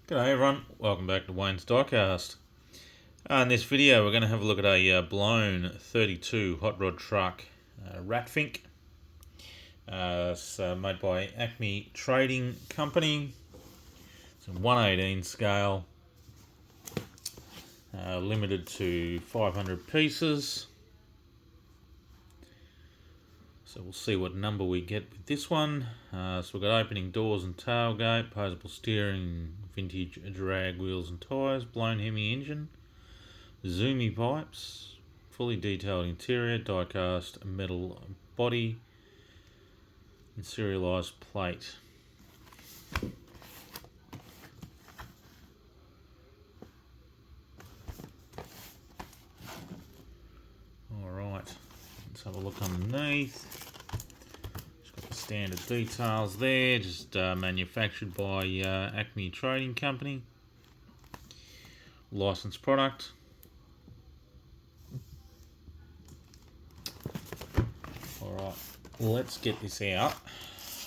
G'day everyone, welcome back to Wayne's Diecast. In this video we're going to have a look at a blown 32 hot rod truck, Fink. It's made by Acme Trading Company. It's a 1/18 scale, limited to 500 pieces. So we'll see what number we get with this one. So we've got opening doors and tailgate, posable steering, vintage drag wheels and tyres, blown Hemi engine, zoomy pipes, fully detailed interior, die-cast metal body, and serialised plate. Alright, let's have a look underneath. Standard details there, just manufactured by Acme Trading Company. Licensed product. Alright, let's get this out.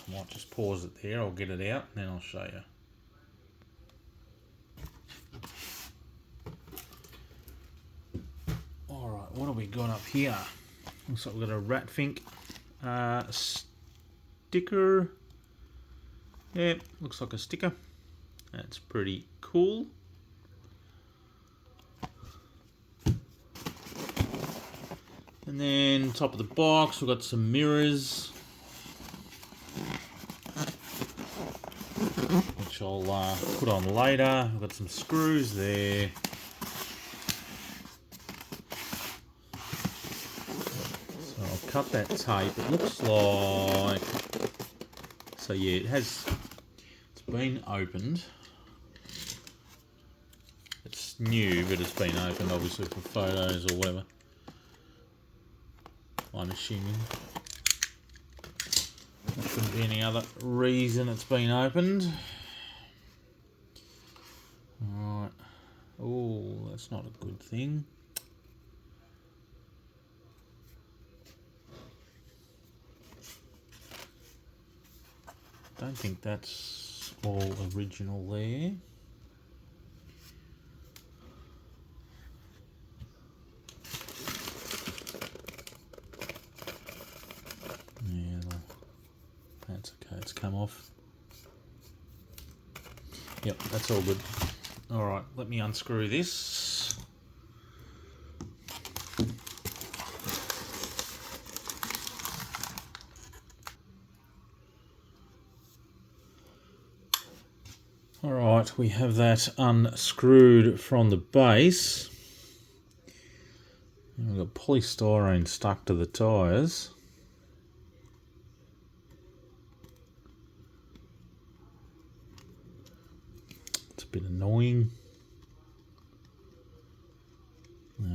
I might just pause it there, I'll get it out and then I'll show you. Alright, what have we got up here? Looks like we've got a Fink sticker. Yeah, looks like a sticker. That's pretty cool. And then top of the box we've got some mirrors, which I'll put on later. We've got some screws there. So I'll cut that tape. It looks like, so yeah, it's been opened. It's new, but it's been opened obviously for photos or whatever, I'm assuming. There shouldn't be any other reason it's been opened. Alright. Oh, that's not a good thing. Don't think that's all original there. Yeah, that's okay, it's come off. Yep, that's all good. Alright, let me unscrew this. Alright, we have that unscrewed from the base. We've got polystyrene stuck to the tyres. It's a bit annoying.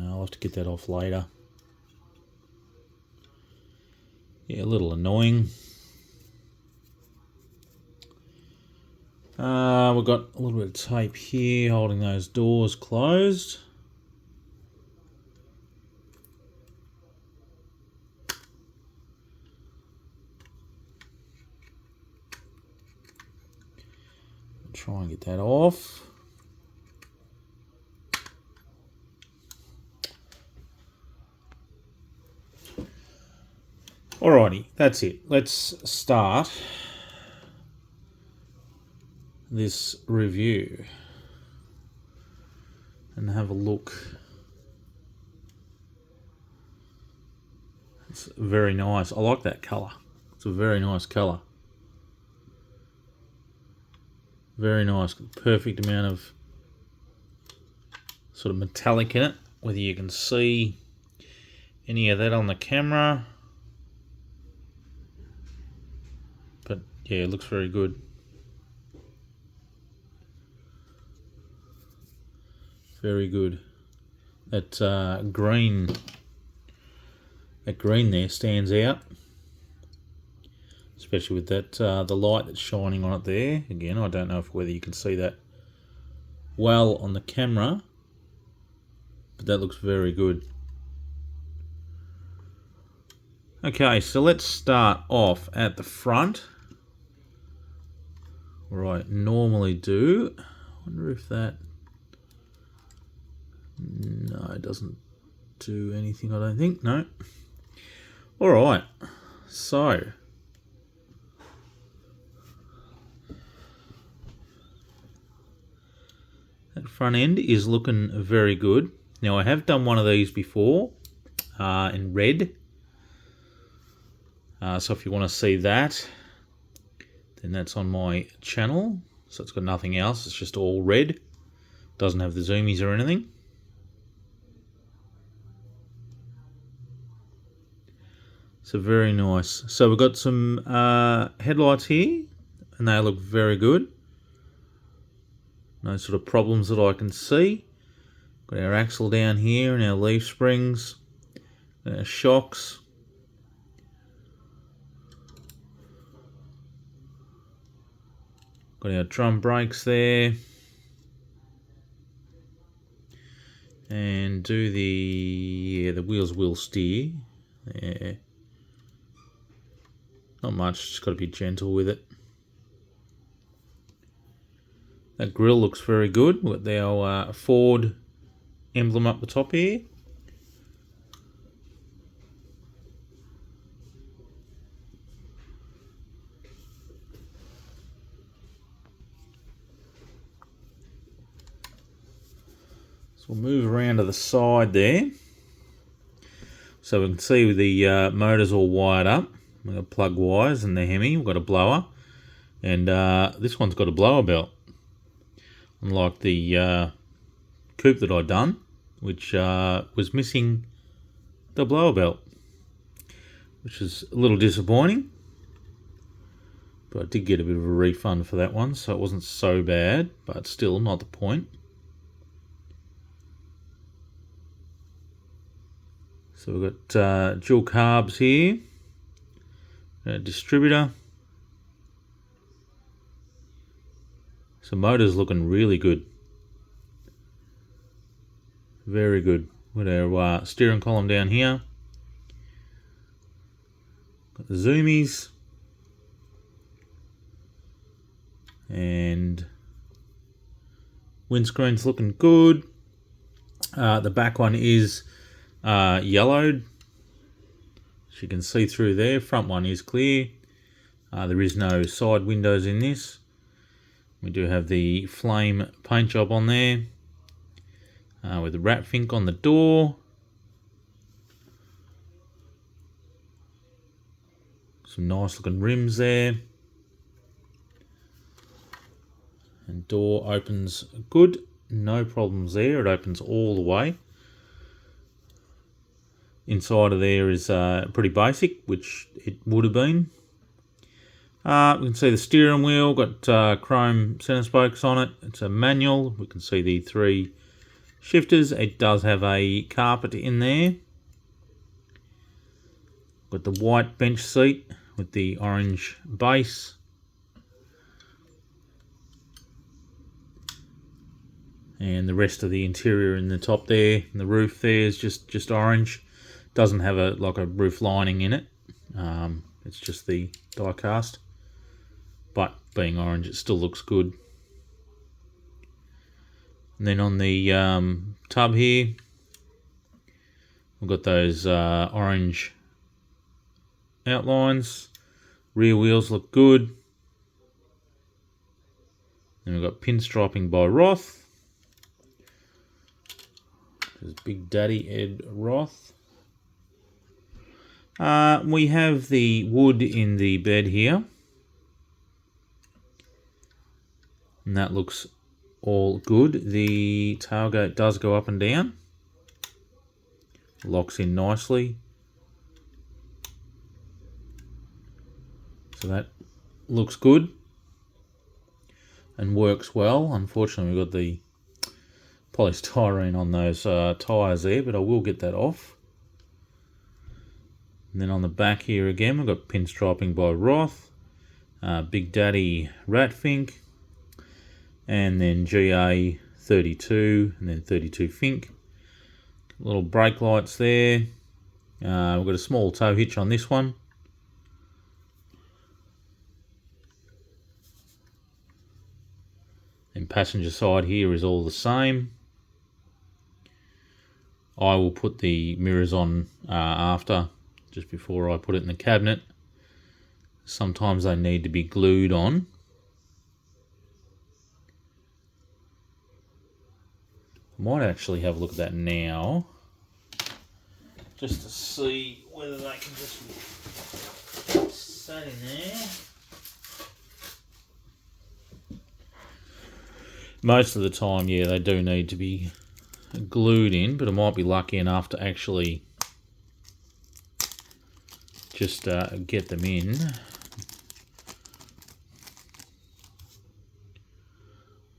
I'll have to get that off later. Yeah, a little annoying. We've got a little bit of tape here holding those doors closed. Try and get that off. Alrighty, that's it. Let's start this review and have a look. It's very nice. I like that colour. It's a very nice colour. Very nice. Perfect amount of sort of metallic in it. Whether you can see any of that on the camera. But yeah, it looks very good. Very good. That green there stands out, especially with that the light that's shining on it there. Again, I don't know whether you can see that well on the camera, but that looks very good. Okay, so let's start off at the front, where I normally do. Wonder if that... No, it doesn't do anything, I don't think. No. Alright, so that front end is looking very good. Now I have done one of these before in red. So if you want to see that, then that's on my channel. So it's got nothing else, it's just all red. Doesn't have the zoomies or anything. So very nice. So we've got some headlights here, and they look very good. No sort of problems that I can see. Got our axle down here and our leaf springs, our shocks. Got our drum brakes there. And do the wheels will steer. Yeah. Not much, just got to be gentle with it. That grille looks very good with our Ford emblem up the top here. So we'll move around to the side there. So we can see the motor's all wired up. We've got plug wires and the Hemi. We've got a blower. And this one's got a blower belt. Unlike the coupe that I'd done, which was missing the blower belt. Which is a little disappointing. But I did get a bit of a refund for that one, so it wasn't so bad. But still, not the point. So we've got dual carbs here. Distributor. So motor's looking really good. Very good. With our steering column down here. Got the zoomies. And windscreen's looking good. The back one is yellowed. As you can see through there, front one is clear. There is no side windows in this. We do have the flame paint job on there with the rat Fink on the door. Some nice looking rims there. And door opens good, no problems there. It opens all the way. Inside of there is pretty basic, which it would have been. We can see the steering wheel, got chrome center spokes on it. It's a manual. We can see the 3 shifters. It does have a carpet in there. Got the white bench seat with the orange base. And the rest of the interior in the top there, and the roof there is just orange. Doesn't have a roof lining in it. It's just the die cast. But being orange, it still looks good. And then on the tub here, we've got those orange outlines. Rear wheels look good. Then we've got pinstriping by Roth. There's Big Daddy Ed Roth. We have the wood in the bed here. And that looks all good. The tailgate does go up and down. Locks in nicely. So that looks good. And works well. Unfortunately, we've got the polystyrene on those tyres there, but I will get that off. And then on the back here again, we've got pinstriping by Roth, Big Daddy Rat Fink, and then GA 32, and then 32 Fink. Little brake lights there. We've got a small tow hitch on this one. And and passenger side here is all the same. I will put the mirrors on after, just before I put it in the cabinet. Sometimes they need to be glued on. I might actually have a look at that now, just to see whether they can just stay in there. Most of the time, yeah, they do need to be glued in, but I might be lucky enough to actually just get them in.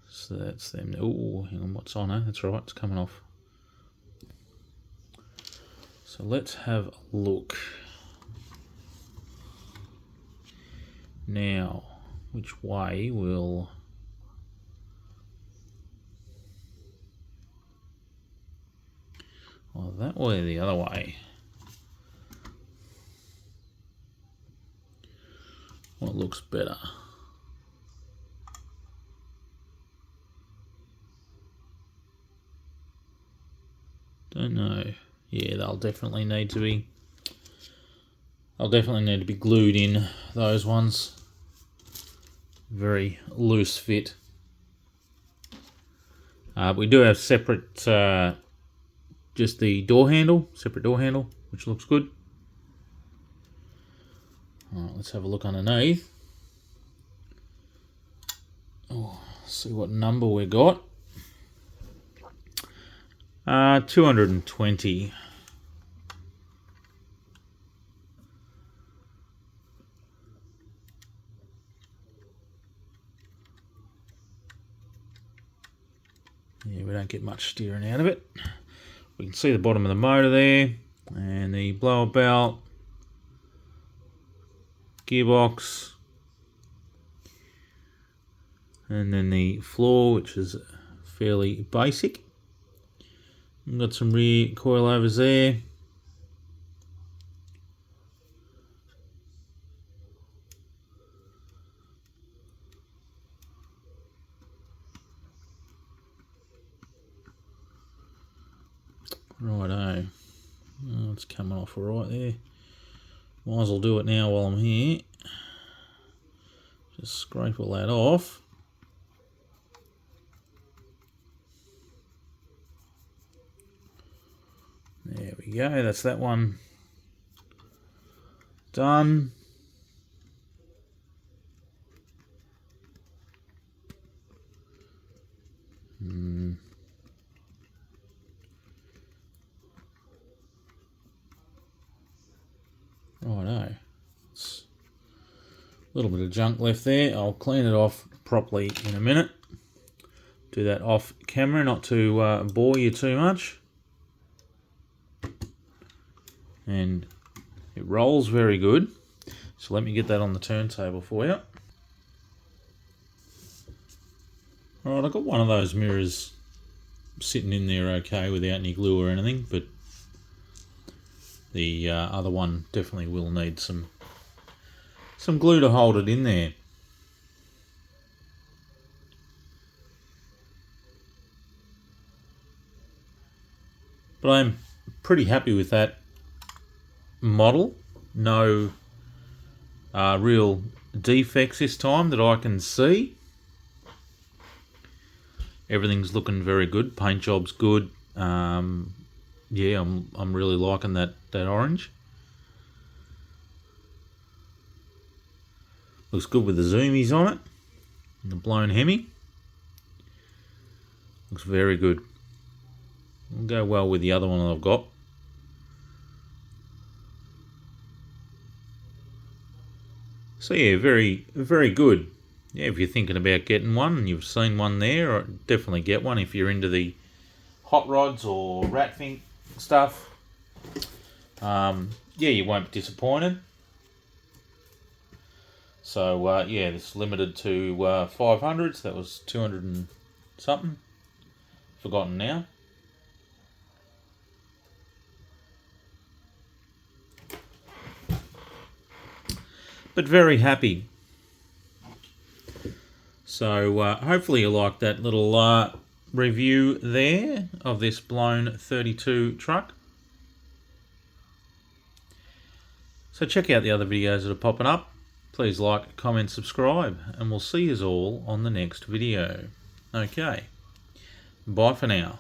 So that's them. Oh, hang on, what's on? That's right, it's coming off. So let's have a look. Now, which way will... Well, that way or the other way? What looks better? Don't know. Yeah, they'll definitely need to be... They'll definitely need to be glued in, those ones. Very loose fit. We do have separate, just the door handle, separate door handle, which looks good. Alright, let's have a look underneath. Oh, see what number we got. 220. Yeah, we don't get much steering out of it. We can see the bottom of the motor there, and the blower belt, gearbox, and then the floor, which is fairly basic. We've got some rear coilovers there. Righto. Oh, it's coming off alright there. Might as well do it now while I'm here. Just scrape all that off. There we go, that's that one done. Righto. It's a little bit of junk left there. I'll clean it off properly in a minute. Do that off camera, not to bore you too much. And it rolls very good. So let me get that on the turntable for you. Alright, I've got one of those mirrors sitting in there okay without any glue or anything, but the other one definitely will need some glue to hold it in there. But I'm pretty happy with that model. No real defects this time that I can see. Everything's looking very good. Paint job's good. Yeah, I'm really liking that orange. Looks good with the zoomies on it and the blown Hemi. Looks very good. It'll go well with the other one that I've got. So yeah, very, very good. Yeah, if you're thinking about getting one and you've seen one there, definitely get one if you're into the hot rods or rat Fink stuff. Yeah, you won't be disappointed. So yeah, this is limited to 500s. That was 200 and something. Forgotten now. But very happy. So hopefully you liked that little review there of this blown 32 truck. So check out the other videos that are popping up. Please like, comment, subscribe, and we'll see you all on the next video. Okay, bye for now.